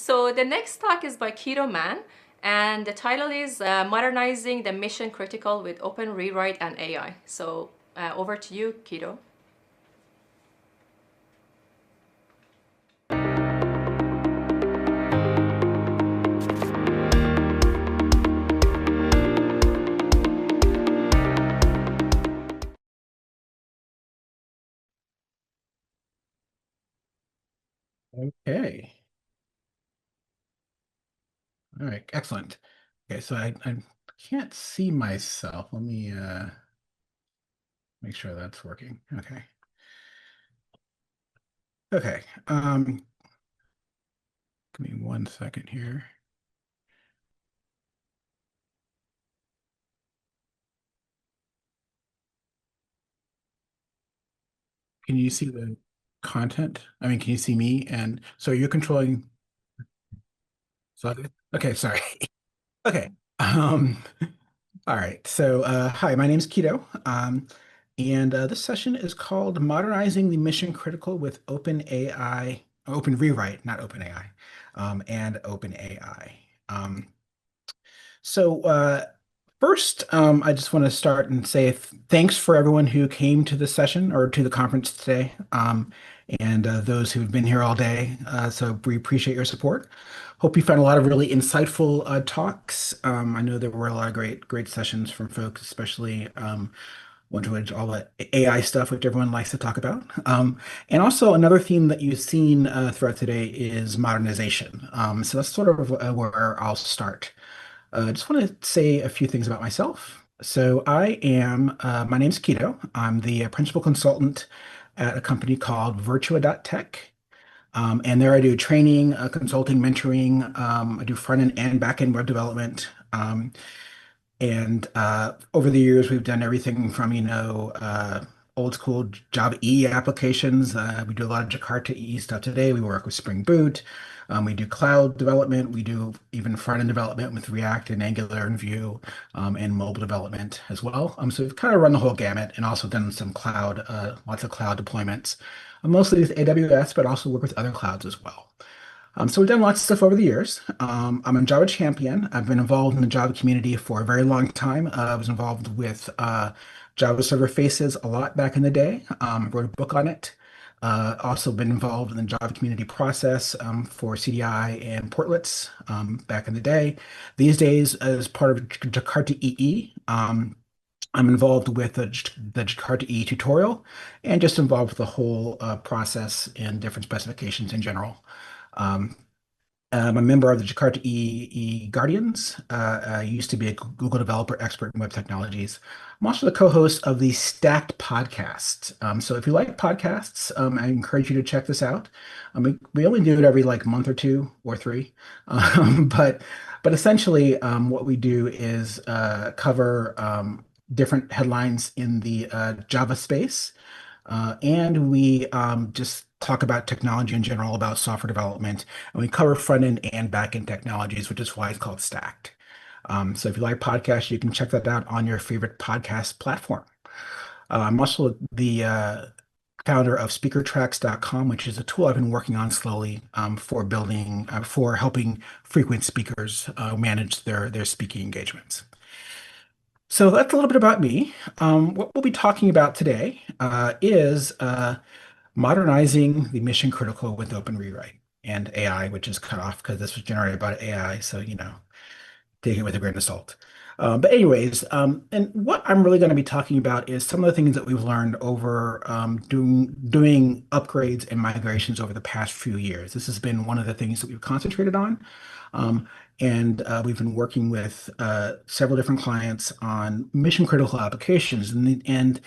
So the next talk is by Kito Mann, and the title is Modernizing the Mission Critical with OpenRewrite and AI. So over to you, Kito. Okay. All right. Excellent. Okay. So I can't see myself. Let me make sure that's working. Okay. Okay. Give me 1 second here. Can you see the content? I mean, can you see me? And so you're controlling. So okay. Sorry. Okay. Um. All right. So hi, my name is Keto. And this session is called Modernizing the Mission Critical with Open AI, Open Rewrite, not Open AI, and Open AI. Um, so first, I just want to start and say thanks for everyone who came to this session or to the conference today, and those who've been here all day. So we appreciate your support. Hope you found a lot of really insightful talks. I know there were a lot of great sessions from folks, especially one to which all the AI stuff, which everyone likes to talk about. And also another theme that you've seen throughout today is modernization. So that's sort of where I'll start. I just want to say a few things about myself. So my name's Keto. I'm the principal consultant at a company called Virtua.tech. And there I do training, consulting, mentoring. I do front end and back end web development. And over the years, we've done everything from, old school Java E applications. We do a lot of Jakarta E stuff today. We work with Spring Boot. We do cloud development. We do even front-end development with React and Angular and Vue, and mobile development as well. So we've kind of run the whole gamut and also done some lots of cloud deployments, mostly with AWS, but also work with other clouds as well. So we've done lots of stuff over the years. I'm a Java champion. I've been involved in the Java community for a very long time. I was involved with Java server faces a lot back in the day. Wrote a book on it. Also been involved in the Java community process for CDI and portlets back in the day. These days, as part of Jakarta EE, I'm involved with the Jakarta EE tutorial and just involved with the whole process and different specifications in general. Um, I'm a member of the Jakarta EE Guardians. I used to be a Google developer expert in web technologies. I'm also the co-host of the Stacked podcast. So if you like podcasts, I encourage you to check this out. We only do it every like month or two or three, but essentially what we do is cover different headlines in the Java space. And we just talk about technology in general, about software development, and we cover front end and back end technologies, which is why it's called Stacked. So if you like podcasts, you can check that out on your favorite podcast platform. I'm also the founder of speakertracks.com, which is a tool I've been working on slowly for helping frequent speakers manage their speaking engagements. So that's a little bit about me. What we'll be talking about today is modernizing the mission critical with Open Rewrite and AI, which is cut off because this was generated by AI. So, take it with a grain of salt. But anyways, and what I'm really going to be talking about is some of the things that we've learned over doing upgrades and migrations over the past few years. This has been one of the things that we've concentrated on. Um, and we've been working with several different clients on mission critical applications. And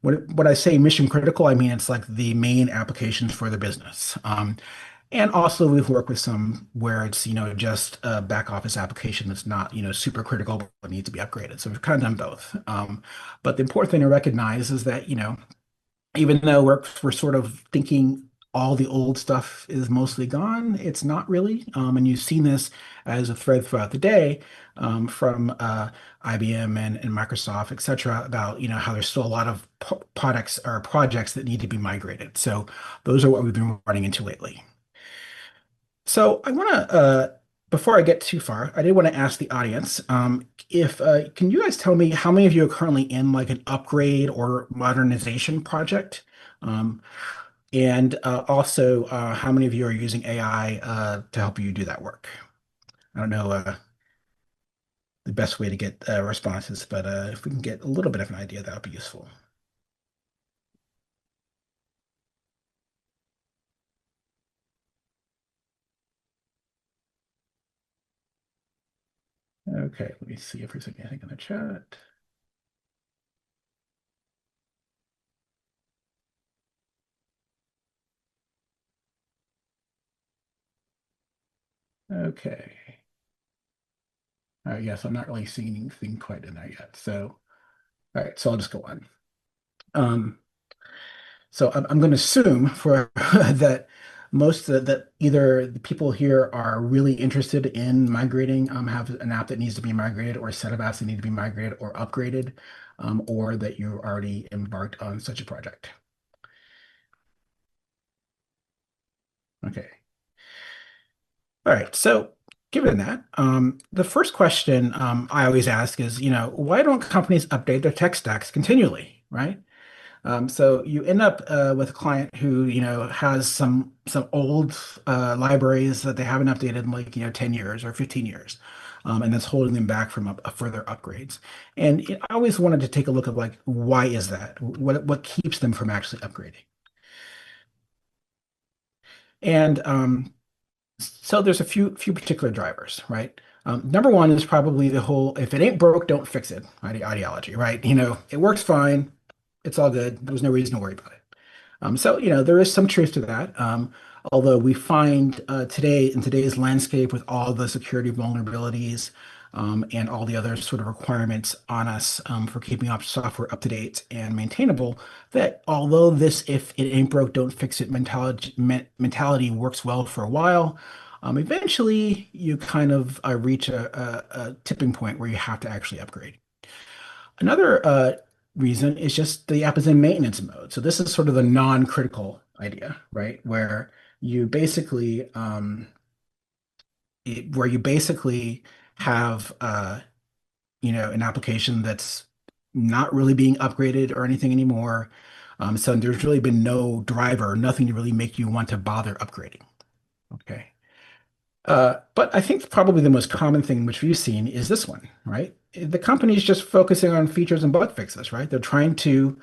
what I say mission critical, I mean it's like the main applications for the business. And also we've worked with some where it's, just a back office application that's not, super critical but needs to be upgraded. So we've kind of done both. But the important thing to recognize is that, even though we're sort of thinking all the old stuff is mostly gone, it's not really. And you've seen this as a thread throughout the day from IBM and Microsoft, et cetera, about how there's still a lot of products or projects that need to be migrated. So those are what we've been running into lately. So I want to, before I get too far, I did want to ask the audience, if can you guys tell me how many of you are currently in like an upgrade or modernization project? Um, and also, how many of you are using AI to help you do that work? I don't know the best way to get responses, but if we can get a little bit of an idea, that would be useful. Okay, let me see if there's anything in the chat. Okay. Yes, I'm not really seeing anything quite in there yet. So, all right, so I'll just go on. Um, so I'm going to assume for that most that either the people here are really interested in migrating, have an app that needs to be migrated, or a set of apps that need to be migrated or upgraded, or that you already embarked on such a project. Okay. All right. So given that, the first question I always ask is, why don't companies update their tech stacks continually, right? So you end up with a client who, has some old libraries that they haven't updated in like, 10 years or 15 years. And that's holding them back from further upgrades. And I always wanted to take a look at like, why is that? What keeps them from actually upgrading? And so there's a few particular drivers, right? Number one is probably the whole if it ain't broke, don't fix it ideology, right? It works fine, it's all good. There's no reason to worry about it. So, there is some truth to that. Although we find today, in today's landscape, with all the security vulnerabilities and all the other sort of requirements on us for keeping up software up to date and maintainable, that although this if it ain't broke, don't fix it mentality works well for a while, eventually you kind of reach a tipping point where you have to actually upgrade. Another reason is just the app is in maintenance mode. So this is sort of the non-critical idea, right? You basically where you basically have an application that's not really being upgraded or anything anymore. So there's really been no driver, nothing to really make you want to bother upgrading. Okay. But I think probably the most common thing which we've seen is this one, right? The company is just focusing on features and bug fixes, right? They're trying to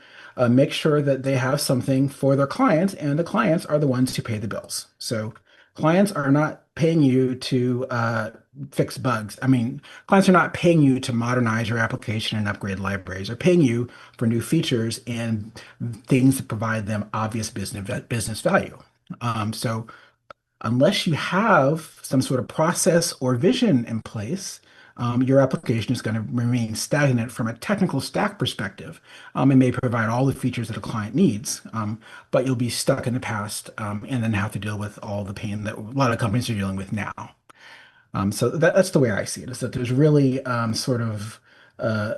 make sure that they have something for their clients, and the clients are the ones who pay the bills. So clients are not paying you to fix bugs. I mean, clients are not paying you to modernize your application and upgrade libraries. They're paying you for new features and things that provide them obvious business value. So unless you have some sort of process or vision in place, your application is going to remain stagnant from a technical stack perspective. It may provide all the features that a client needs, but you'll be stuck in the past and then have to deal with all the pain that a lot of companies are dealing with now. So that's the way I see it, is that there's really sort of uh,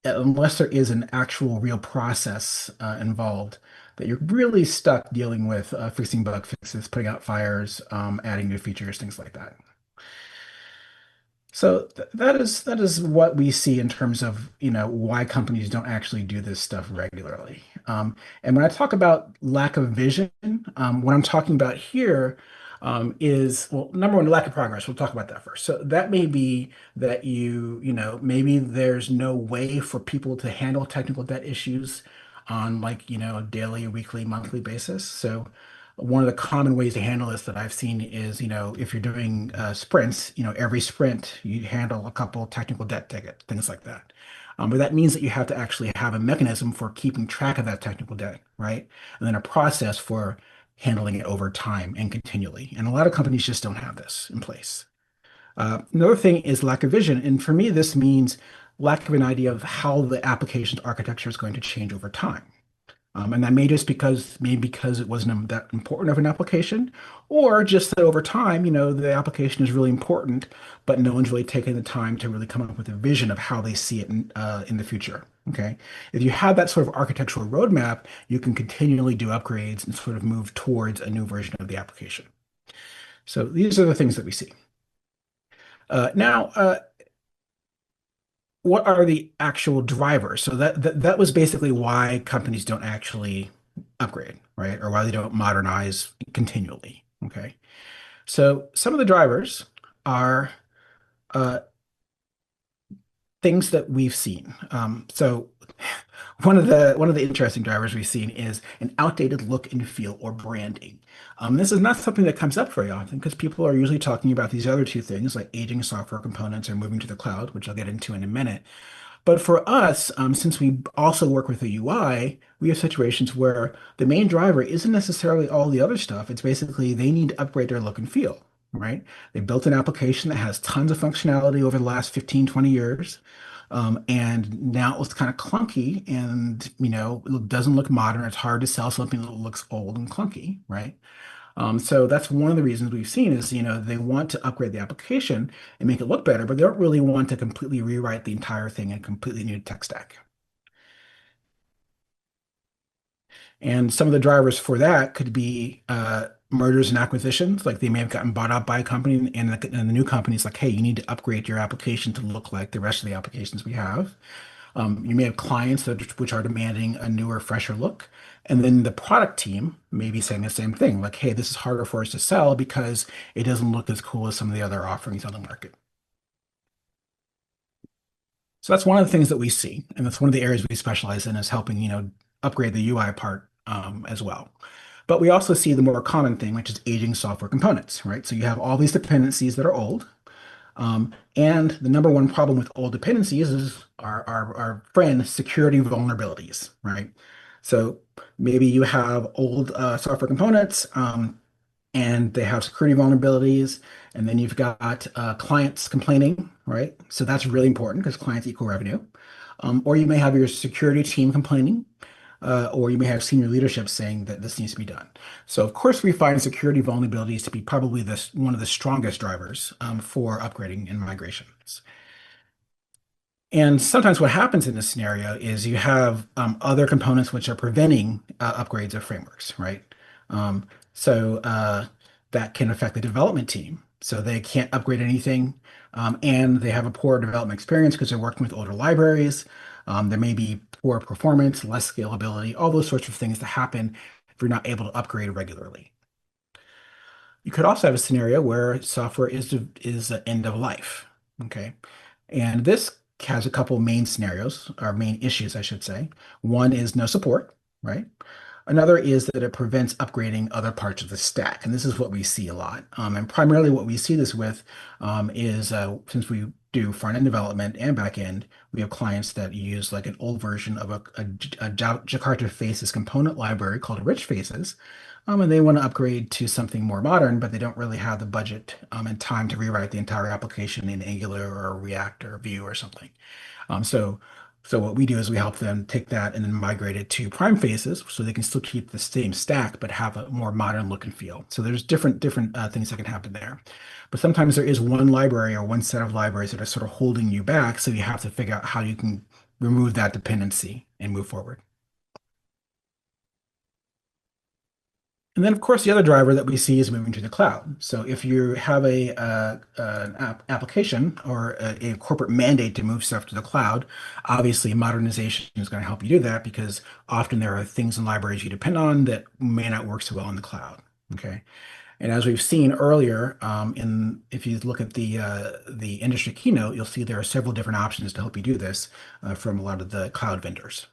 unless there is an actual real process involved, that you're really stuck dealing with fixing bug fixes, putting out fires, adding new features, things like that. So that is what we see in terms of, why companies don't actually do this stuff regularly. And when I talk about lack of vision, what I'm talking about here is, well, number one, lack of progress. We'll talk about that first. So that may be that maybe there's no way for people to handle technical debt issues on like, a daily, weekly, monthly basis. So one of the common ways to handle this that I've seen is, if you're doing sprints, every sprint you handle a couple technical debt tickets, things like that. But that means that you have to actually have a mechanism for keeping track of that technical debt, right? And then a process for handling it over time and continually. And a lot of companies just don't have this in place. Another thing is lack of vision. And for me, this means lack of an idea of how the application's architecture is going to change over time. And that may just because it wasn't that important of an application, or just that over time, the application is really important, but no one's really taken the time to really come up with a vision of how they see it in the future. Okay. If you have that sort of architectural roadmap, you can continually do upgrades and sort of move towards a new version of the application. So these are the things that we see. Now, what are the actual drivers? So that was basically why companies don't actually upgrade, right? Or why they don't modernize continually. Okay. So some of the drivers are uh, things that we've seen. So one of the interesting drivers we've seen is an outdated look and feel or branding. This is not something that comes up very often because people are usually talking about these other two things like aging software components or moving to the cloud, which I'll get into in a minute. But for us, since we also work with the UI, we have situations where the main driver isn't necessarily all the other stuff. It's basically they need to upgrade their look and feel, right? They built an application that has tons of functionality over the last 15, 20 years. And now it looks kind of clunky and, it doesn't look modern. It's hard to sell something that looks old and clunky, right? So that's one of the reasons we've seen is, they want to upgrade the application and make it look better, but they don't really want to completely rewrite the entire thing in a completely new tech stack. And some of the drivers for that could be mergers and acquisitions. Like they may have gotten bought out by a company, and the new company is like, hey, you need to upgrade your application to look like the rest of the applications we have. You may have clients which are demanding a newer, fresher look. And then the product team may be saying the same thing, like, hey, this is harder for us to sell because it doesn't look as cool as some of the other offerings on the market. So that's one of the things that we see, and that's one of the areas we specialize in is helping, upgrade the UI part as well. But we also see the more common thing, which is aging software components, right? So you have all these dependencies that are old, and the number one problem with old dependencies is our friend security vulnerabilities, right? So maybe you have old software components, and they have security vulnerabilities, and then you've got clients complaining, right? So that's really important because clients equal revenue. Or you may have your security team complaining, or you may have senior leadership saying that this needs to be done. So of course we find security vulnerabilities to be probably one of the strongest drivers for upgrading and migrations. And sometimes what happens in this scenario is you have other components which are preventing upgrades of frameworks, right? Um, so that can affect the development team. So they can't upgrade anything, and they have a poor development experience because they're working with older libraries. There may be poor performance, less scalability, all those sorts of things that happen if you're not able to upgrade regularly. You could also have a scenario where software is end of life. Okay. And this has a couple main scenarios, or main issues, I should say. One is no support, right? Another is that it prevents upgrading other parts of the stack. And this is what we see a lot. And primarily what we see this with is since we do front-end development and back-end, we have clients that use like an old version of a Jakarta Faces component library called Rich Faces. And they want to upgrade to something more modern, but they don't really have the budget and time to rewrite the entire application in Angular or React or Vue or something. So what we do is we help them take that and then migrate it to prime faces so they can still keep the same stack but have a more modern look and feel. So there's different things that can happen there. But sometimes there is one library or one set of libraries that are sort of holding you back, so you have to figure out how you can remove that dependency and move forward. And then, of course, the other driver that we see is moving to the cloud. So if you have an application or a corporate mandate to move stuff to the cloud, obviously modernization is going to help you do that because often there are things and libraries you depend on that may not work so well in the cloud. Okay. And as we've seen earlier, if you look at the industry keynote, you'll see there are several different options to help you do this from a lot of the cloud vendors.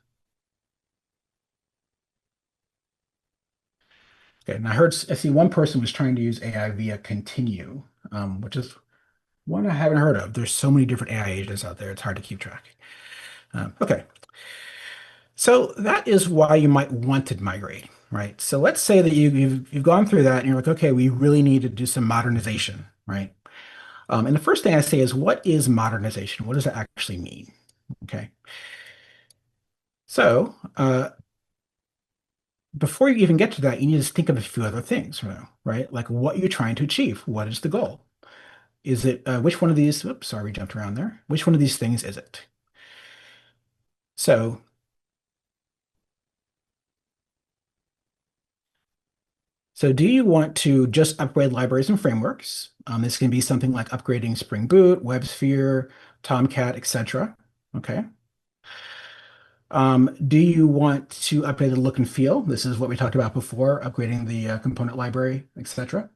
Okay, and I see one person was trying to use AI via Continue, which is one I haven't heard of. There's so many different AI agents out there, it's hard to keep track. Okay, so that is why you might want to migrate, right? So let's say that you've gone through that and you're like, okay, we really need to do some modernization, right? And the first thing I say is, what is modernization? What does that actually mean? Okay, so before you even get to that, you need to think of a few other things, right? Like what you're trying to achieve. What is the goal? Is it which one of these? Oops, sorry, we jumped around there. Which one of these things is it? So, So do you want to just upgrade libraries and frameworks? This can be something like upgrading Spring Boot, WebSphere, Tomcat, etc. Okay. Do you want to upgrade the look and feel? This is what we talked about before, upgrading the component library, etc.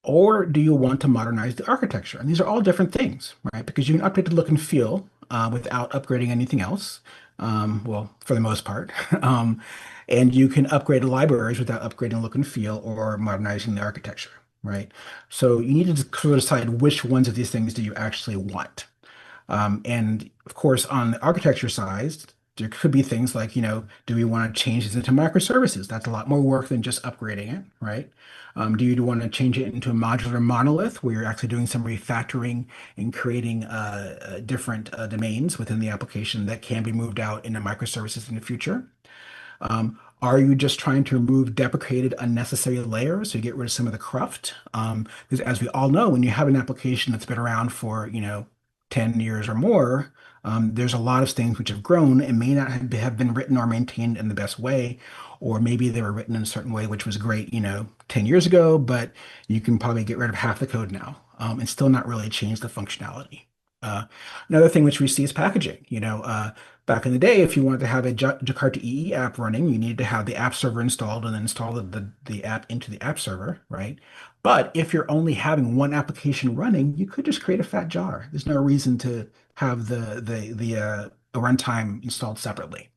Or do you want to modernize the architecture? And these are all different things, right? Because you can update the look and feel without upgrading anything else. Well, for the most part. And you can upgrade the libraries without upgrading look and feel or modernizing the architecture, right? So you need to sort of decide which ones of these things do you actually want. And of course, on the architecture side, there could be things like, do we want to change this into microservices? That's a lot more work than just upgrading it, right? Do you want to change it into a modular monolith where you're actually doing some refactoring and creating different domains within the application that can be moved out into microservices in the future? Are you just trying to remove deprecated unnecessary layers to get rid of some of the cruft? Because as we all know, when you have an application that's been around for, 10 years or more, there's a lot of things which have grown and may not have been written or maintained in the best way, or maybe they were written in a certain way, which was great, 10 years ago, but you can probably get rid of half the code now, and still not really change the functionality. Uh, Another thing which we see is packaging. Back in the day, if you wanted to have a Jakarta EE app running, you needed to have the app server installed and then install the app into the app server, right? But if you're only having one application running, you could just create a fat jar. There's no reason to have the runtime installed separately.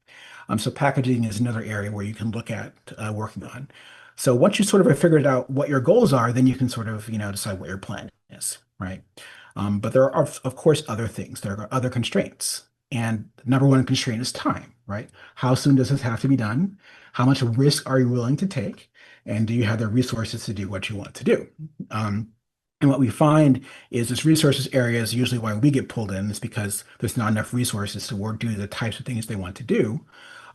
So packaging is another area where you can look at working on. So once you sort of have figured out what your goals are, then you can sort of, decide what your plan is, right? But there are, of course, other things. There are other constraints. And the number one constraint is time, right? How soon does this have to be done? How much risk are you willing to take? And do you have the resources to do what you want to do? Um, and what we find is this resources area is usually why we get pulled in, is because there's not enough resources to work, do the types of things they want to do.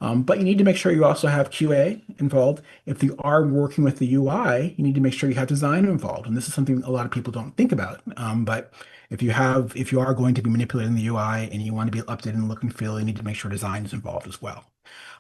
But you need to make sure you also have QA involved. If you are working with the UI, you need to make sure you have design involved. And this is something a lot of people don't think about. But if you are going to be manipulating the UI and you want to be updated in look and feel, you need to make sure design is involved as well.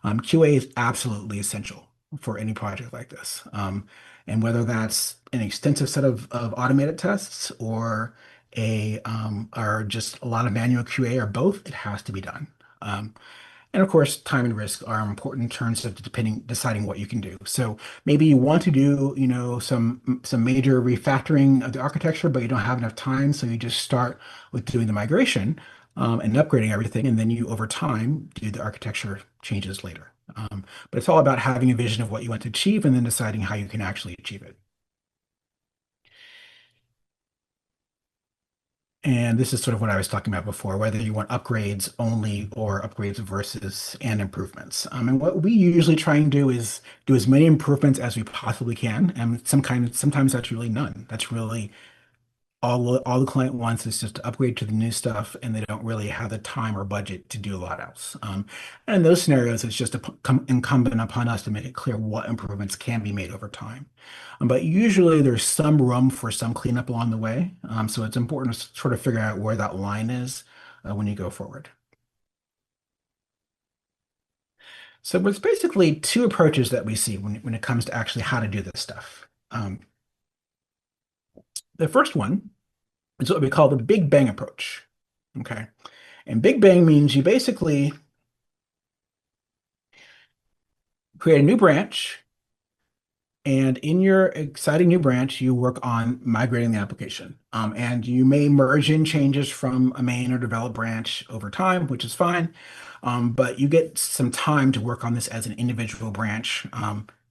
QA is absolutely essential for any project like this. And whether that's an extensive set of automated tests or just a lot of manual QA or both, it has to be done. And of course, time and risk are important in terms of deciding what you can do. So maybe you want to do, some major refactoring of the architecture, but you don't have enough time, so you just start with doing the migration and upgrading everything, and then you over time do the architecture changes later. But it's all about having a vision of what you want to achieve and then deciding how you can actually achieve it. And this is sort of what I was talking about before, whether you want upgrades only or upgrades versus and improvements. And what we usually try and do is do as many improvements as we possibly can. And sometimes that's really none. That's really all the client wants is just to upgrade to the new stuff, and they don't really have the time or budget to do a lot else. And in those scenarios, it's just incumbent upon us to make it clear what improvements can be made over time. But usually there's some room for some cleanup along the way. So it's important to sort of figure out where that line is when you go forward. So there's basically two approaches that we see when it comes to actually how to do this stuff. The first one is what we call the Big Bang approach. Okay. And Big Bang means you basically create a new branch, and in your exciting new branch, you work on migrating the application. And you may merge in changes from a main or develop branch over time, which is fine. But you get some time to work on this as an individual branch,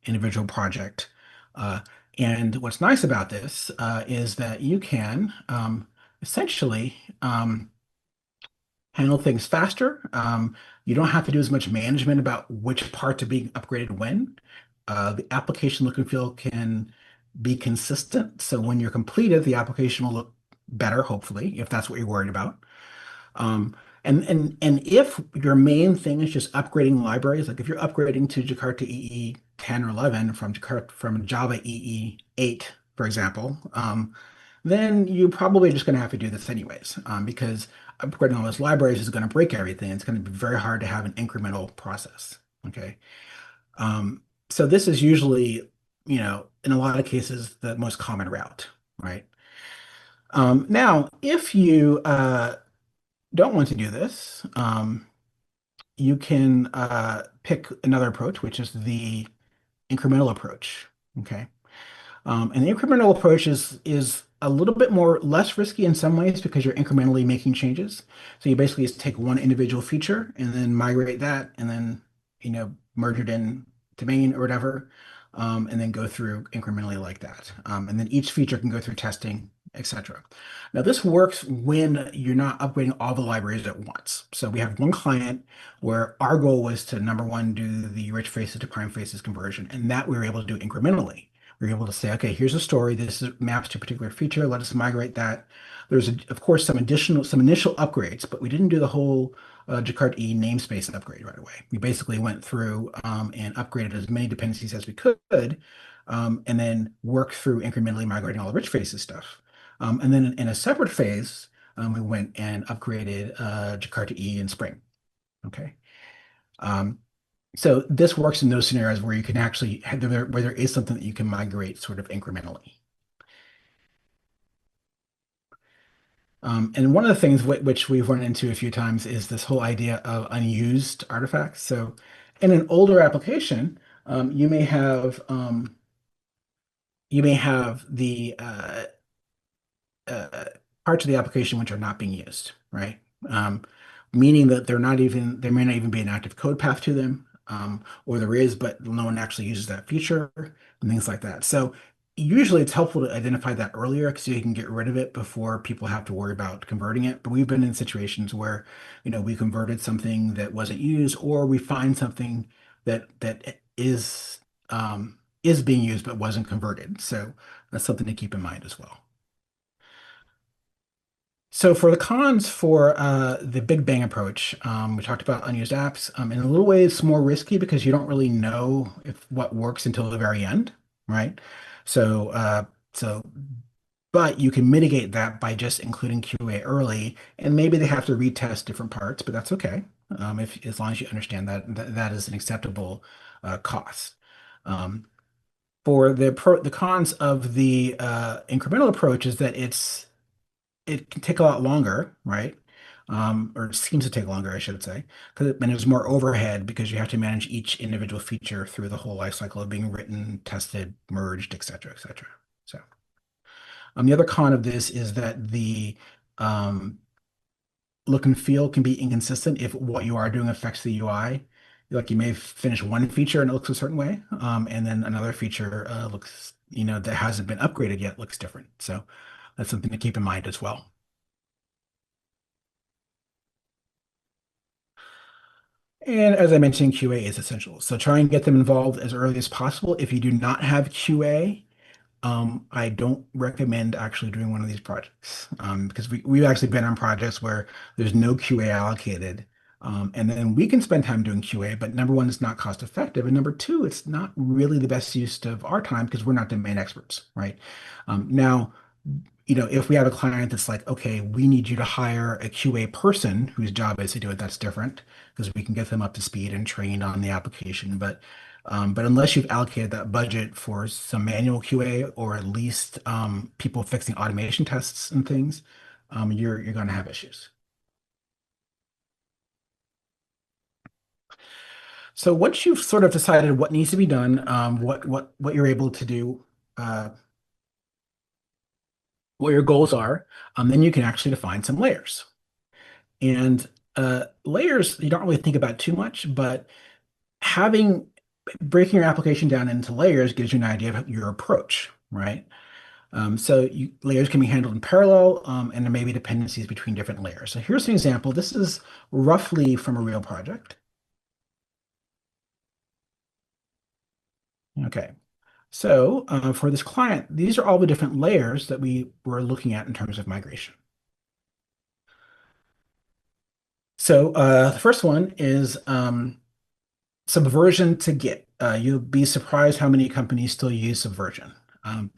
individual project. Uh, and what's nice about this is that you can essentially handle things faster. You don't have to do as much management about which parts are being upgraded when. The application look and feel can be consistent. So when you're completed, the application will look better, hopefully, if that's what you're worried about. And if your main thing is just upgrading libraries, like if you're upgrading to Jakarta EE 10 or 11 from Java EE 8, for example, then you're probably just going to have to do this anyways, because upgrading all those libraries is going to break everything. It's going to be very hard to have an incremental process. Okay. Um, So this is usually, in a lot of cases, the most common route, right? Now, if you don't want to do this, you can pick another approach, which is the incremental approach. Okay. And the incremental approach is a little bit more less risky in some ways because you're incrementally making changes. So you basically just take one individual feature and then migrate that and then, merge it in to main or whatever, and then go through incrementally like that. And then each feature can go through testing, etc. Now this works when you're not upgrading all the libraries at once. So we have one client where our goal was to number one, do the rich faces to prime faces conversion, and that we were able to do incrementally. We were able to say, okay, here's a story. Maps to a particular feature. Let us migrate that. There's, of course, some initial upgrades, but we didn't do the whole Jakarta E namespace upgrade right away. We basically went through and upgraded as many dependencies as we could, and then worked through incrementally migrating all the rich faces stuff. And then in a separate phase, we went and upgraded Jakarta E in Spring. Okay. Um, so this works in those scenarios where you can actually where there is something that you can migrate sort of incrementally. And one of the things which we've run into a few times is this whole idea of unused artifacts. So in an older application, you may have the uh, parts of the application which are not being used, right? Um, Meaning that there may not even be an active code path to them, or there is, but no one actually uses that feature and things like that. So usually it's helpful to identify that earlier because you can get rid of it before people have to worry about converting it. But we've been in situations where, we converted something that wasn't used, or we find something that is being used but wasn't converted. So that's something to keep in mind as well. So for the cons for the Big Bang approach, we talked about unused apps. In a little way, it's more risky because you don't really know if what works until the very end, right? So, so, but you can mitigate that by just including QA early, and maybe they have to retest different parts, but that's okay. If as long as you understand that is an acceptable cost. Um, for the cons of the incremental approach is that it can take a lot longer, right? Or it seems to take longer, I should say, and there's more overhead because you have to manage each individual feature through the whole life cycle of being written, tested, merged, et cetera, et cetera. So, the other con of this is that the um, look and feel can be inconsistent if what you are doing affects the UI. Like you may finish one feature and it looks a certain way, and then another feature looks, that hasn't been upgraded yet looks different. So that's something to keep in mind as well. And as I mentioned, QA is essential. So try and get them involved as early as possible. If you do not have QA, I don't recommend actually doing one of these projects because we've actually been on projects where there's no QA allocated. And then we can spend time doing QA, but number one, it's not cost effective. And number two, it's not really the best use of our time because we're not domain experts, right? Now, if we have a client that's like, okay, we need you to hire a QA person whose job is to do it, that's different because we can get them up to speed and trained on the application. But unless you've allocated that budget for some manual QA or at least people fixing automation tests and things, you're going to have issues. So once you've sort of decided what needs to be done, what you're able to do, uh, what your goals are, then you can actually define some layers. And layers you don't really think about too much, but having breaking your application down into layers gives you an idea of your approach, right? Layers can be handled in parallel, and there may be dependencies between different layers. So here's an example. This is roughly from a real project. Okay. So for this client, these are all the different layers that we were looking at in terms of migration. So the first one is Subversion to Git. You'll be surprised how many companies still use Subversion. Um,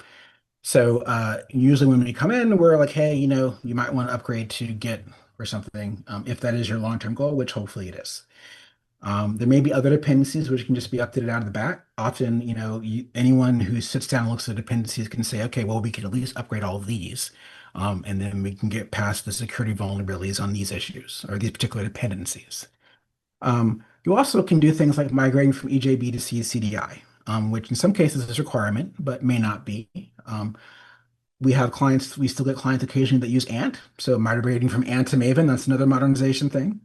Usually when we come in, we're like, hey, you might want to upgrade to Git or something, if that is your long-term goal, which hopefully it is. There may be other dependencies which can just be updated out of the back. Often, anyone who sits down and looks at the dependencies can say, okay, well, we can at least upgrade all of these. And then we can get past the security vulnerabilities on these issues or these particular dependencies. You also can do things like migrating from EJB to CDI, which in some cases is a requirement, but may not be. We still get clients occasionally that use Ant. So migrating from Ant to Maven, that's another modernization thing.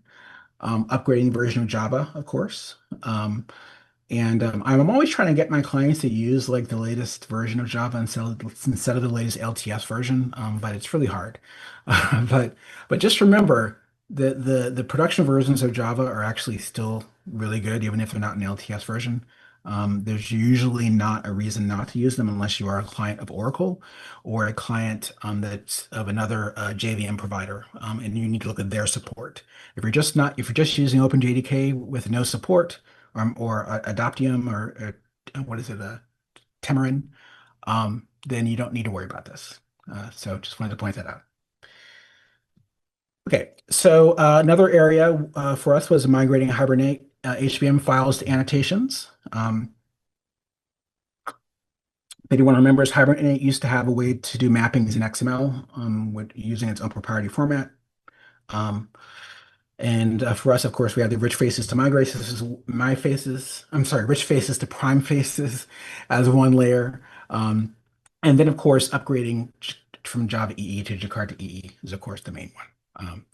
Upgrading the version of Java, of course. And I'm always trying to get my clients to use like the latest version of Java instead of the latest LTS version, but it's really hard. But just remember that the production versions of Java are actually still really good, even if they're not an LTS version. There's usually not a reason not to use them unless you are a client of Oracle or a client that's of another JVM provider, and you need to look at their support. If you're just using OpenJDK with no support, or Adoptium or what is it, Tamarin, then you don't need to worry about this. So just wanted to point that out. Okay, so another area for us was migrating Hibernate HBM files to annotations. Maybe one remembers Hibernate used to have a way to do mappings in XML using its own proprietary format. Um, And for us, of course, we have the rich faces to migrate faces, my faces. I'm sorry, rich faces to prime faces as one layer. And then, of course, upgrading from Java EE to Jakarta EE is, of course, the main one.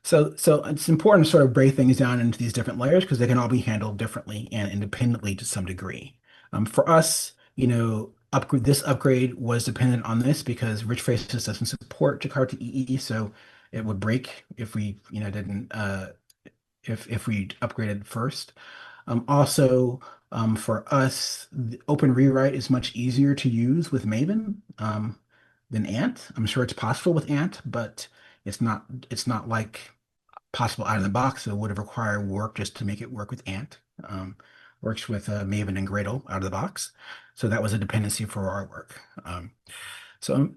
So it's important to sort of break things down into these different layers because they can all be handled differently and independently to some degree. For us, this upgrade was dependent on this because Rich Faces doesn't support Jakarta EE, so it would break if we, didn't if we upgraded first. Also, for us, the OpenRewrite is much easier to use with Maven than Ant. I'm sure it's possible with Ant, but it's not like possible out of the box. So it would have required work just to make it work with Ant. Works with Maven and Gradle out of the box. So that was a dependency for our work. So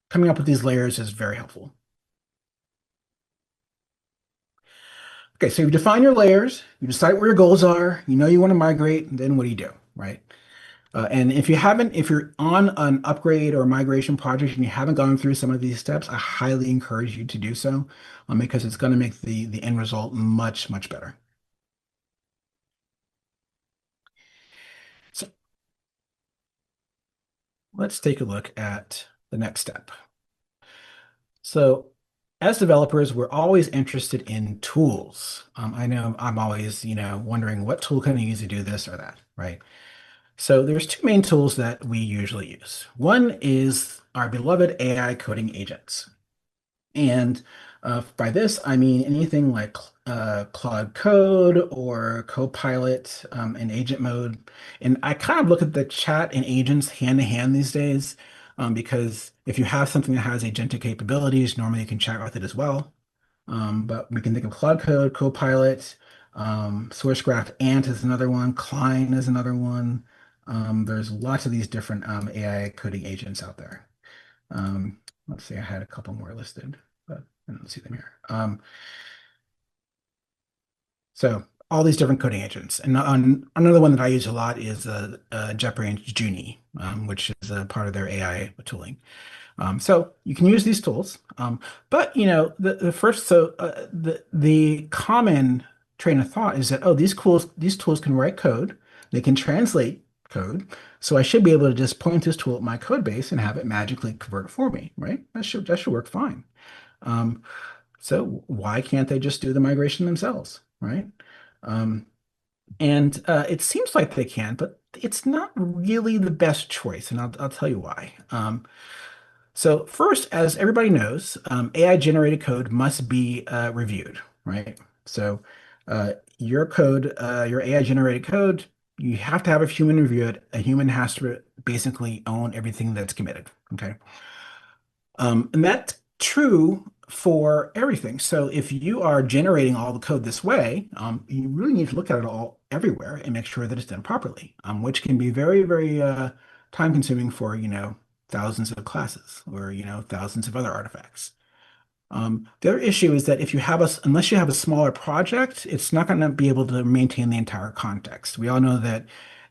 coming up with these layers is very helpful. Okay, so you define your layers, you decide where your goals are, you know you want to migrate, and then what do you do, right? And if you're on an upgrade or migration project and you haven't gone through some of these steps, I highly encourage you to do so, because it's going to make the end result much, much better. So let's take a look at the next step. So as developers, we're always interested in tools. I know I'm always, wondering what tool can I use to do this or that, right? So there's two main tools that we usually use. One is our beloved AI coding agents. And by this, I mean anything like Claude Code or Copilot in agent mode. And I kind of look at the chat and agents hand in hand these days, because if you have something that has agentic capabilities, normally you can chat with it as well. But we can think of Claude Code, Copilot, SourceGraph Ant is another one, Klein is another one. There's lots of these different AI coding agents out there. Let's see, I had a couple more listed, but I don't see them here. So all these different coding agents. And another one that I use a lot is JetBrains Junie, which is a part of their AI tooling. So you can use these tools, but the common train of thought is that, oh, these tools can write code, they can translate code, so I should be able to just point this tool at my code base and have it magically convert it for me, right? That should work fine. Um, so why can't they just do the migration themselves, right? Um, and it seems like they can, but it's not really the best choice, and I'll tell you why. So first, as everybody knows, AI generated code must be reviewed, right? So your code, your AI generated code, you have to have a human review it. A human has to basically own everything that's committed, okay? And that's true for everything. So if you are generating all the code this way, you really need to look at it all everywhere and make sure that it's done properly, which can be very, very time consuming for, thousands of classes or, thousands of other artifacts. The other issue is that if you have unless you have a smaller project, it's not going to be able to maintain the entire context. We all know that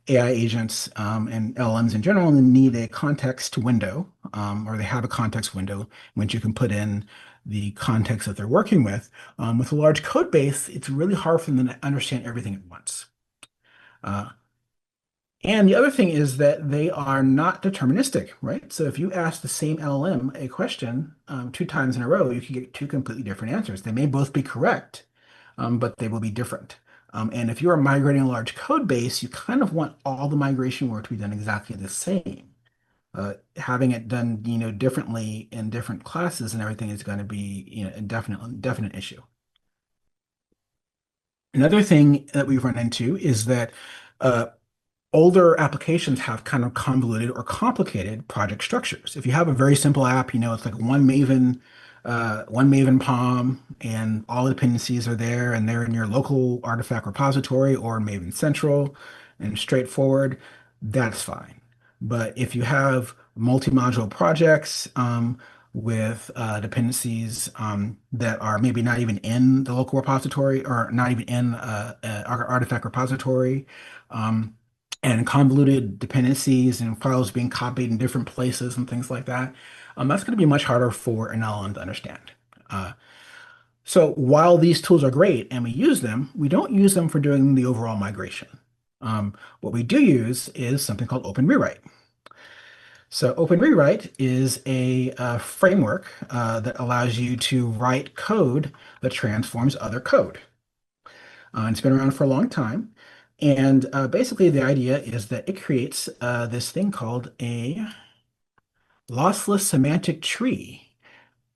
AI agents and LLMs in general need a context window, or they have a context window in which you can put in the context that they're working with. With a large code base, it's really hard for them to understand everything at once. Uh, and the other thing is that they are not deterministic, right? So if you ask the same LLM a question two times in a row, you can get two completely different answers. They may both be correct, but they will be different. And if you are migrating a large code base, you kind of want all the migration work to be done exactly the same. Having it done, differently in different classes and everything is going to be, a definite issue. Another thing that we run into is that uh, older applications have kind of convoluted or complicated project structures. If you have a very simple app, it's like one Maven POM, and all the dependencies are there, and they're in your local artifact repository or Maven Central, and straightforward, that's fine. But if you have multi-module projects with dependencies that are maybe not even in the local repository or not even in our artifact repository, um, and convoluted dependencies and files being copied in different places and things like that, that's going to be much harder for an LLM to understand. Uh, so while these tools are great and we use them, we don't use them for doing the overall migration. What we do use is something called OpenRewrite. So OpenRewrite is a framework that allows you to write code that transforms other code. It's been around for a long time. And basically, the idea is that it creates this thing called a lossless semantic tree,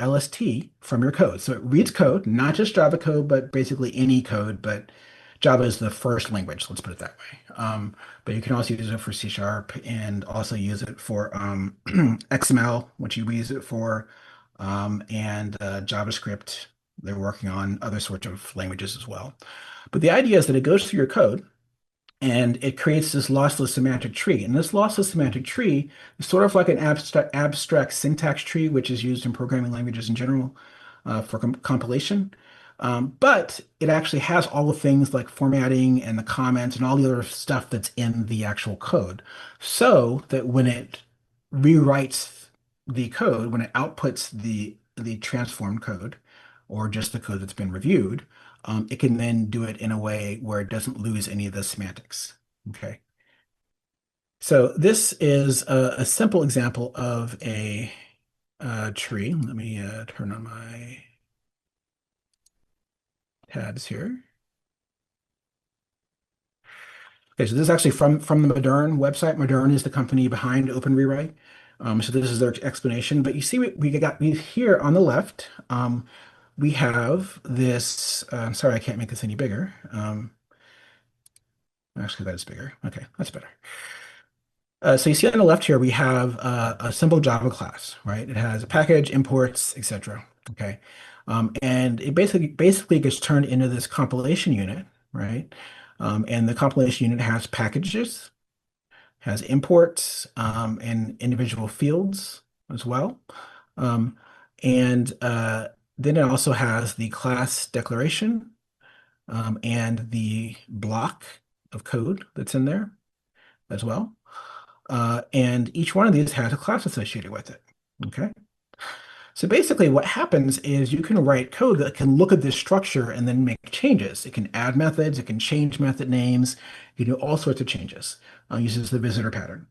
LST, from your code. So it reads code, not just Java code, but basically any code. But Java is the first language, let's put it that way. But you can also use it for C Sharp and also use it for XML, which you use it for, and JavaScript. They're working on other sorts of languages as well. But the idea is that it goes through your code and it creates this lossless semantic tree. And this lossless semantic tree is sort of like an abstract syntax tree, which is used in programming languages in general for compilation. But it actually has all the things like formatting and the comments and all the other stuff that's in the actual code. So that when it rewrites the code, when it outputs the transformed code, or just the code that's been reviewed, it can then do it in a way where it doesn't lose any of the semantics. Okay. So this is a simple example of a tree. Let me turn on my tabs here. Okay, so this is actually from the Modern website. Modern is the company behind OpenRewrite. So this is their explanation. But you see, we here on the left, we have this. I'm sorry, I can't make this any bigger. Actually, that is bigger. Okay, that's better. So you see on the left here, we have a simple Java class, right? It has a package, imports, etc. Okay. And it basically gets turned into this compilation unit, right? And the compilation unit has packages, has imports, and individual fields as well. Um, and then it also has the class declaration, and the block of code that's in there as well. And each one of these has a class associated with it. Okay. So basically what happens is you can write code that can look at this structure and then make changes. It can add methods, it can change method names, you can do all sorts of changes. Uses the visitor pattern.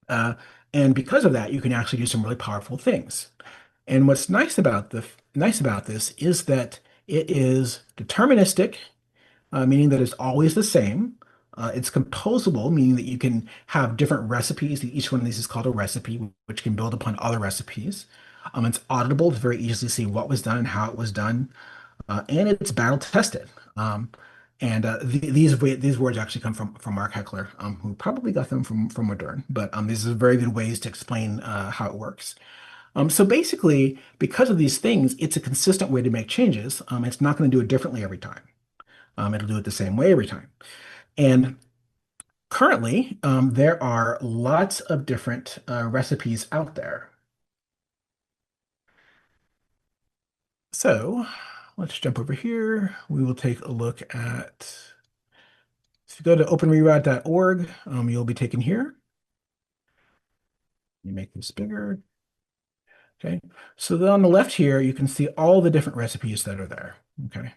Uh, and because of that, you can actually do some really powerful things. And what's nice about this is that it is deterministic, meaning that it's always the same. It's composable, meaning that you can have different recipes. Each one of these is called a recipe, which can build upon other recipes. It's auditable to very easily see what was done and how it was done, and it's battle tested. And these words actually come from Mark Heckler, who probably got them from Modern. But these are very good ways to explain how it works. So basically, because of these things, it's a consistent way to make changes. It's not going to do it differently every time. It'll do it the same way every time. And currently, there are lots of different recipes out there. So let's jump over here. We will take a look at, if you go to openrewrite.org, you'll be taken here. You make this bigger. Okay. So then on the left here, you can see all the different recipes that are there. Okay.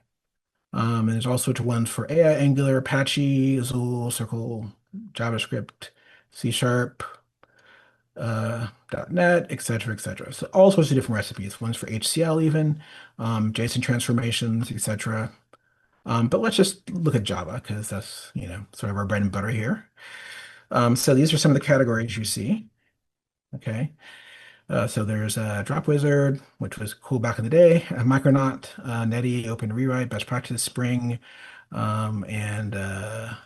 And there's all sorts of ones for AI, Angular, Apache, Azul, Circle, JavaScript, C Sharp, .NET, et cetera, et cetera. So all sorts of different recipes, ones for HCL even, JSON transformations, et cetera. But let's just look at Java because that's, sort of our bread and butter here. So these are some of the categories you see. Okay. So there's Drop Wizard, which was cool back in the day, Micronaut, Netty, OpenRewrite, Best Practice, Spring, and I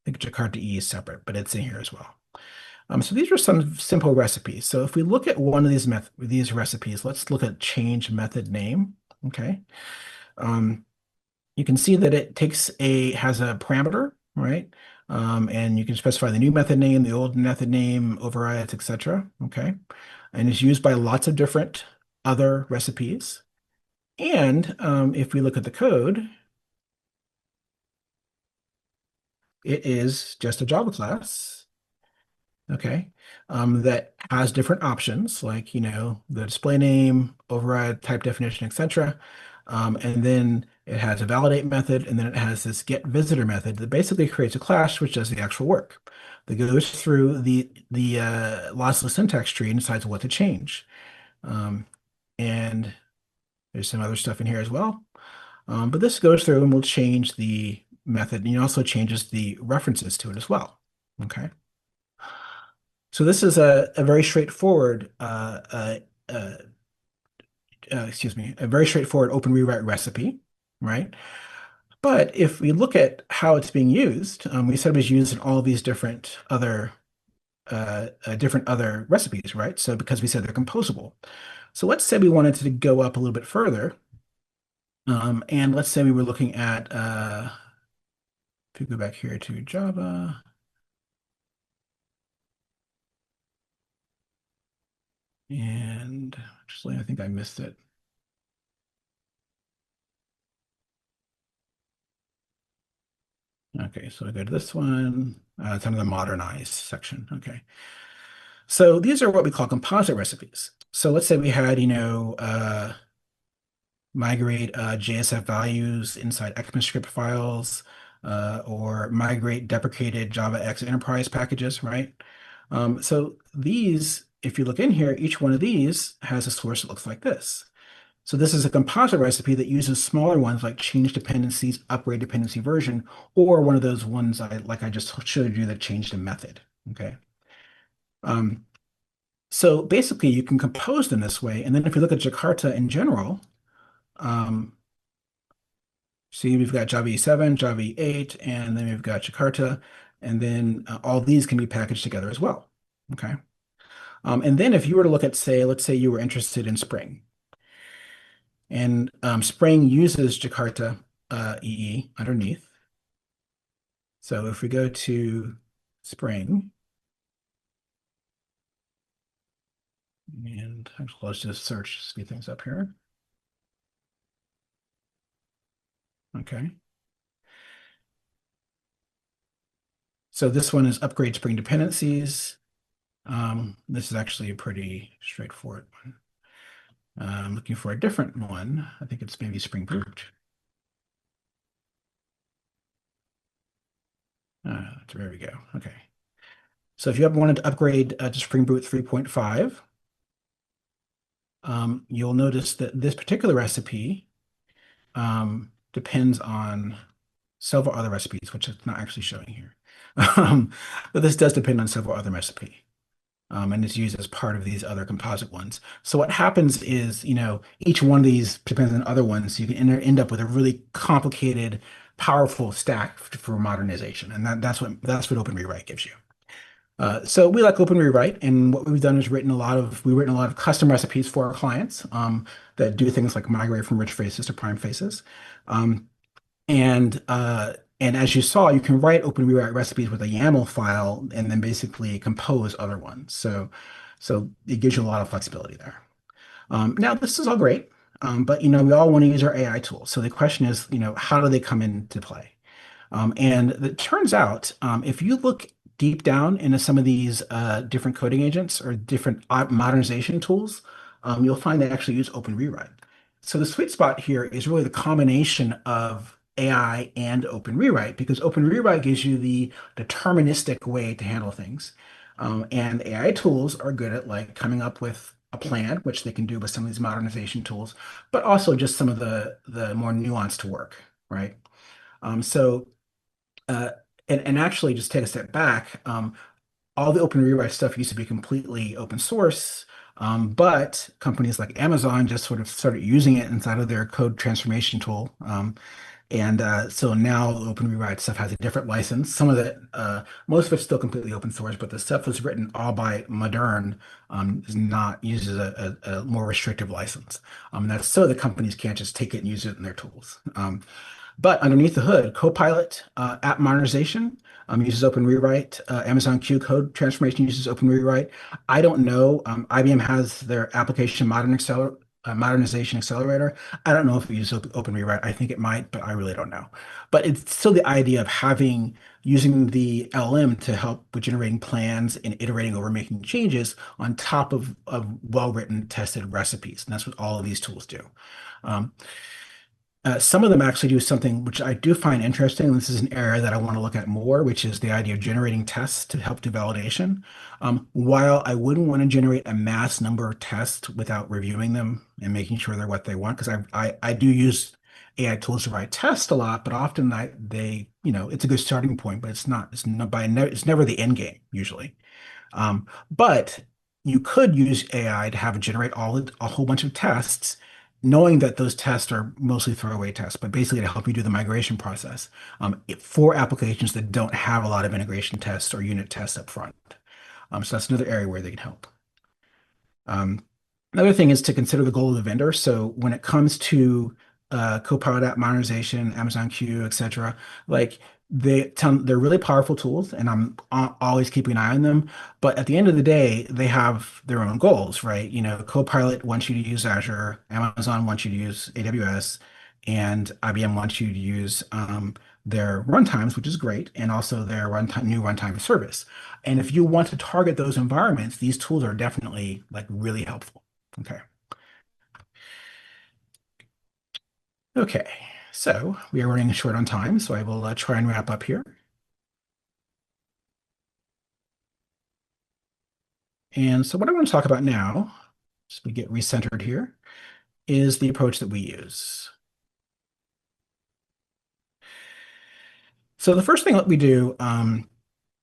think Jakarta E is separate, but it's in here as well. So these are some simple recipes. So if we look at one of these recipes, let's look at change method name. Okay. Um, you can see that it has a parameter, right? And you can specify the new method name, the old method name, overrides, etc. Okay. And it's used by lots of different other recipes. And if we look at the code, it is just a Java class, okay, that has different options like, the display name, override, type definition, etc. And then it has a validate method, and then it has this get visitor method that basically creates a class which does the actual work. That goes through the lossless syntax tree and decides what to change. And there's some other stuff in here as well. But this goes through and will change the method, and it also changes the references to it as well. Okay. So this is a very straightforward, uh, excuse me, a very straightforward OpenRewrite recipe, right? But if we look at how it's being used, we said it was used in all of these different other recipes, right? So because we said they're composable. So let's say we wanted to go up a little bit further, and let's say we were looking at, if we go back here to Java, and actually I think I missed it. Okay, so I go to this one. It's under the modernize section. Okay. So these are what we call composite recipes. So let's say we had, migrate JSF values inside ECMAScript files, or migrate deprecated JavaX enterprise packages, right? So these, if you look in here, each one of these has a source that looks like this. So this is a composite recipe that uses smaller ones like change dependencies, upgrade dependency version, or one of those ones I just showed you that changed a method. Okay. Um, so basically you can compose them this way. And then if you look at Jakarta in general, um, see we've got Java 7, Java 8, and then we've got Jakarta, and then all these can be packaged together as well. Okay. And then if you were to look at, let's say you were interested in Spring, and Spring uses Jakarta EE underneath. So if we go to Spring, and actually let's just speed things up here. Okay. So this one is upgrade Spring dependencies. This is actually a pretty straightforward one. I'm looking for a different one. I think it's maybe Spring Boot. There we go. Okay. So if you ever wanted to upgrade to Spring Boot 3.5, you'll notice that this particular recipe depends on several other recipes, which it's not actually showing here. But this does depend on several other recipe. And it's used as part of these other composite ones. So what happens is, each one of these depends on other ones. So you can end up with a really complicated, powerful stack for modernization. And that's what OpenRewrite gives you. So we like OpenRewrite, and what we've done is we've written a lot of custom recipes for our clients that do things like migrate from rich faces to prime faces. Um, and as you saw, you can write OpenRewrite recipes with a YAML file and then basically compose other ones. So it gives you a lot of flexibility there. Now, this is all great. But we all want to use our AI tools. So the question is, how do they come into play? And it turns out, if you look deep down into some of these different coding agents or different modernization tools, you'll find they actually use OpenRewrite. So the sweet spot here is really the combination of AI and OpenRewrite, because OpenRewrite gives you the deterministic way to handle things. And AI tools are good at like coming up with a plan, which they can do with some of these modernization tools, but also just some of the more nuanced work, right? So uh, and actually, just take a step back. All the open rewrite stuff used to be completely open source, but companies like Amazon just sort of started using it inside of their code transformation tool. And so now the open rewrite stuff has a different license. Some of it, most of it's still completely open source, but the stuff was written all by Modern, is not uses a more restrictive license. That's so the companies can't just take it and use it in their tools. But underneath the hood, Copilot app modernization uses OpenRewrite. Amazon Q code transformation uses OpenRewrite. I don't know. IBM has their application modernization accelerator. I don't know if it uses OpenRewrite. I think it might, but I really don't know. But it's still the idea of using the LM to help with generating plans and iterating over making changes on top of well-written, tested recipes. And that's what all of these tools do. Um, some of them actually do something which I do find interesting. This is an area that I want to look at more, which is the idea of generating tests to help do validation. While I wouldn't want to generate a mass number of tests without reviewing them and making sure they're what they want, because I do use AI tools to write tests a lot, but often it's a good starting point, but it's never the end game usually. But you could use AI to have it generate a whole bunch of tests, knowing that those tests are mostly throwaway tests, but basically to help you do the migration process for applications that don't have a lot of integration tests or unit tests up front. So that's another area where they can help. Um, Another thing is to consider the goal of the vendor. So when it comes to Copilot app modernization, Amazon Q, etc., like they're really powerful tools, and I'm always keeping an eye on them. But at the end of the day, they have their own goals, right? Copilot wants you to use Azure, Amazon wants you to use AWS, and IBM wants you to use their runtimes, which is great, and also their new runtime service. And if you want to target those environments, these tools are definitely like really helpful. Okay. Okay. So we are running short on time, so I will try and wrap up here. And so what I want to talk about now, as we get recentered here, is the approach that we use. So the first thing that we do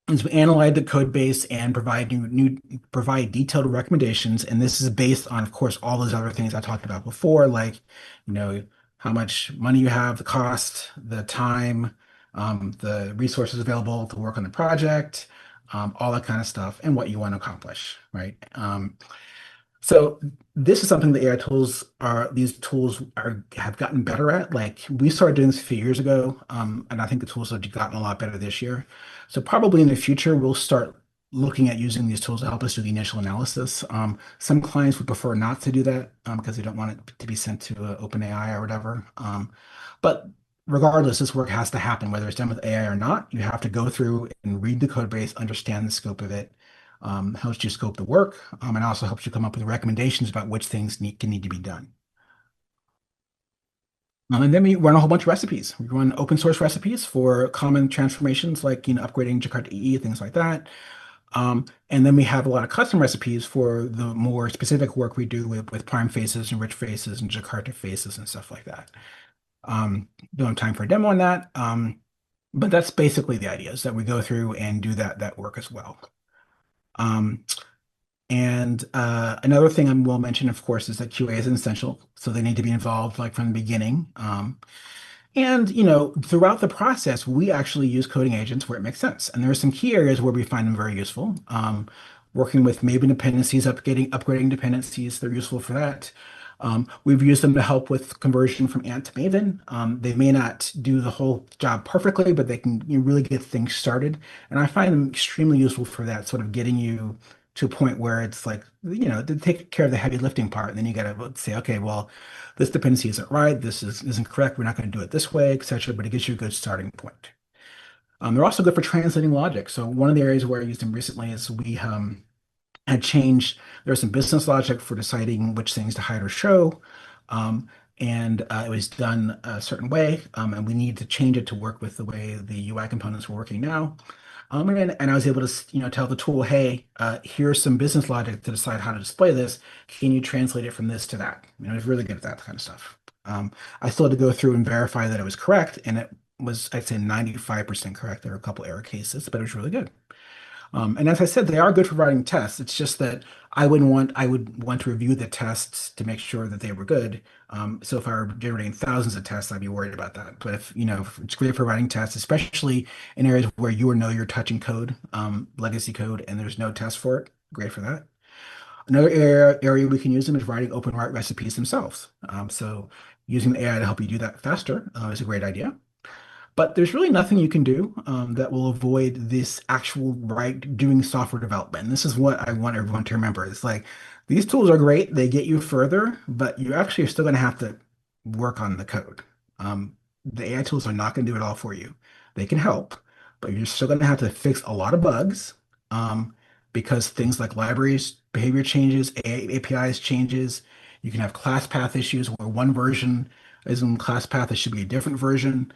is we analyze the code base and provide detailed recommendations. And this is based on, of course, all those other things I talked about before, like you know how much money you have, the cost, the time, the resources available to work on the project, all that kind of stuff, and what you want to accomplish, right? So this is something that these tools have gotten better at. Like we started doing this a few years ago, and I think the tools have gotten a lot better this year. So probably in the future, we'll start looking at using these tools to help us do the initial analysis. Some clients would prefer not to do that because they don't want it to be sent to OpenAI or whatever. But regardless, this work has to happen, whether it's done with AI or not. You have to go through and read the code base, understand the scope of it, helps you scope the work, and also helps you come up with recommendations about which things need to be done. And then we run a whole bunch of recipes. We run open source recipes for common transformations like upgrading Jakarta EE, things like that. And then we have a lot of custom recipes for the more specific work we do with prime faces and rich faces and Jakarta faces and stuff like that. Don't have time for a demo on that. But that's basically the idea is that we go through and do that work as well. Um, And another thing I will mention, of course, is that QA is essential. So they need to be involved like from the beginning. Throughout the process, we actually use coding agents where it makes sense. And there are some key areas where we find them very useful. Working with maybe dependencies, upgrading dependencies, they're useful for that. We've used them to help with conversion from Ant to Maven. They may not do the whole job perfectly, but they can really get things started. And I find them extremely useful for that, sort of getting you to a point where it's like, to take care of the heavy lifting part. And then you got to say, okay, well, this dependency isn't right. Isn't correct. We're not going to do it this way, etc. But it gives you a good starting point. They're also good for translating logic. So one of the areas where I used them recently is we had changed. There's some business logic for deciding which things to hide or show. Um, and it was done a certain way, and we needed to change it to work with the way the UI components were working now. And I was able to, tell the tool, hey, here's some business logic to decide how to display this. Can you translate it from this to that? I was really good at that kind of stuff. I still had to go through and verify that it was correct, and it was, I'd say, 95% correct. There were a couple error cases, but it was really good. And as I said, they are good for writing tests. It's just that I would want to review the tests to make sure that they were good. So if I were generating thousands of tests, I'd be worried about that. But if it's great for writing tests, especially in areas where you're touching code, legacy code, and there's no test for it, great for that. Another area we can use them is writing OpenRewrite recipes themselves. So using the AI to help you do that faster is a great idea. But there's really nothing you can do that will avoid this actual right doing software development. And this is what I want everyone to remember. It's like these tools are great, they get you further, but you actually are still going to have to work on the code. The AI tools are not going to do it all for you. They can help, but you're still going to have to fix a lot of bugs because things like libraries, behavior changes, APIs changes. You can have class path issues where one version is in class path, it should be a different version.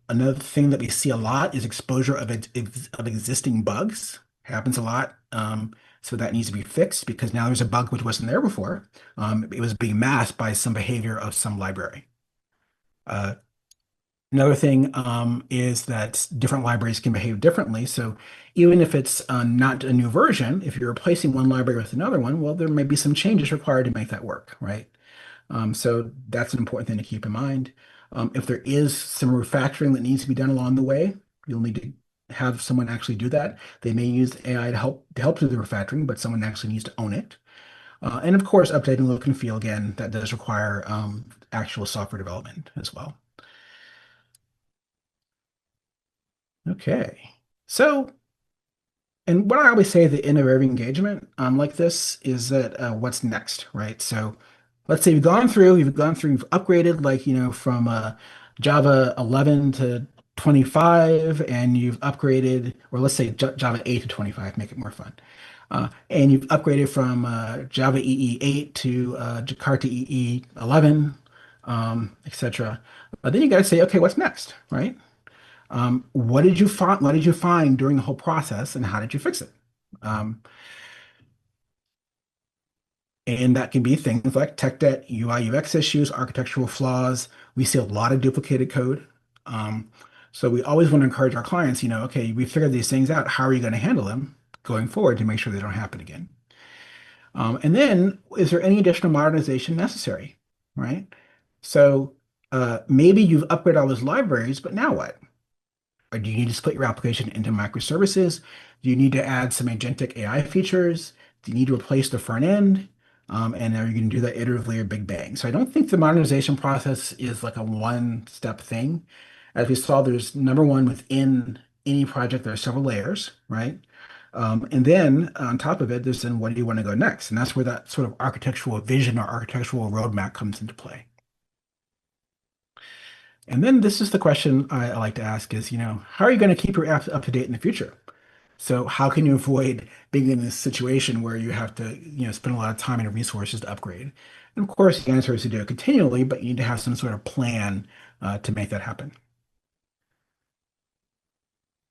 Another thing that we see a lot is exposure of existing bugs. Happens a lot. So that needs to be fixed because now there's a bug which wasn't there before. It was being masked by some behavior of some library. Uh, Another thing is that different libraries can behave differently. So even if it's not a new version, if you're replacing one library with another one, well, there may be some changes required to make that work, right? So that's an important thing to keep in mind. If there is some refactoring that needs to be done along the way, you'll need to have someone actually do that. They may use AI to help do the refactoring, but someone actually needs to own it. And of course, updating look and feel again, that does require actual software development as well. Okay. So and what I always say at the end of every engagement like this is that what's next, right? So let's say you've gone through, you've upgraded like, from Java 11 to 25, and you've upgraded, or let's say Java 8 to 25, make it more fun. And you've upgraded from Java EE 8 to Jakarta EE 11, etc. But then you got to say, okay, what's next, right? What did you find? What did you find during the whole process, and how did you fix it? Um, and that can be things like tech debt, UI UX issues, architectural flaws. We see a lot of duplicated code. Um, so we always want to encourage our clients, okay, we figured these things out. How are you going to handle them going forward to make sure they don't happen again? And then, is there any additional modernization necessary, right? So maybe you've upgraded all those libraries, but now what? Or do you need to split your application into microservices? Do you need to add some agentic AI features? Do you need to replace the front end? And are you going to do that iteratively or big bang? So I don't think the modernization process is like a one-step thing. As we saw, there's number one, within any project, there are several layers, right? And then on top of it, there's then what do you want to go next? And that's where that sort of architectural vision or architectural roadmap comes into play. And then this is the question I like to ask is, how are you going to keep your apps up to date in the future? So how can you avoid being in this situation where you have to, spend a lot of time and resources to upgrade? And of course, the answer is to do it continually, but you need to have some sort of plan to make that happen.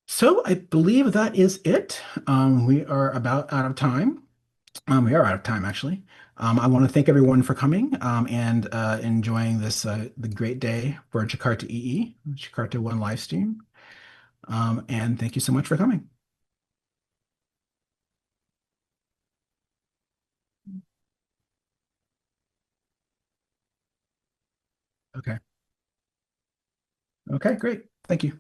So I believe that is it. We are about out of time. We are out of time, actually. I want to thank everyone for coming and enjoying this the great day for Jakarta EE, Jakarta One live stream. And thank you so much for coming. Okay. Okay, great. Thank you.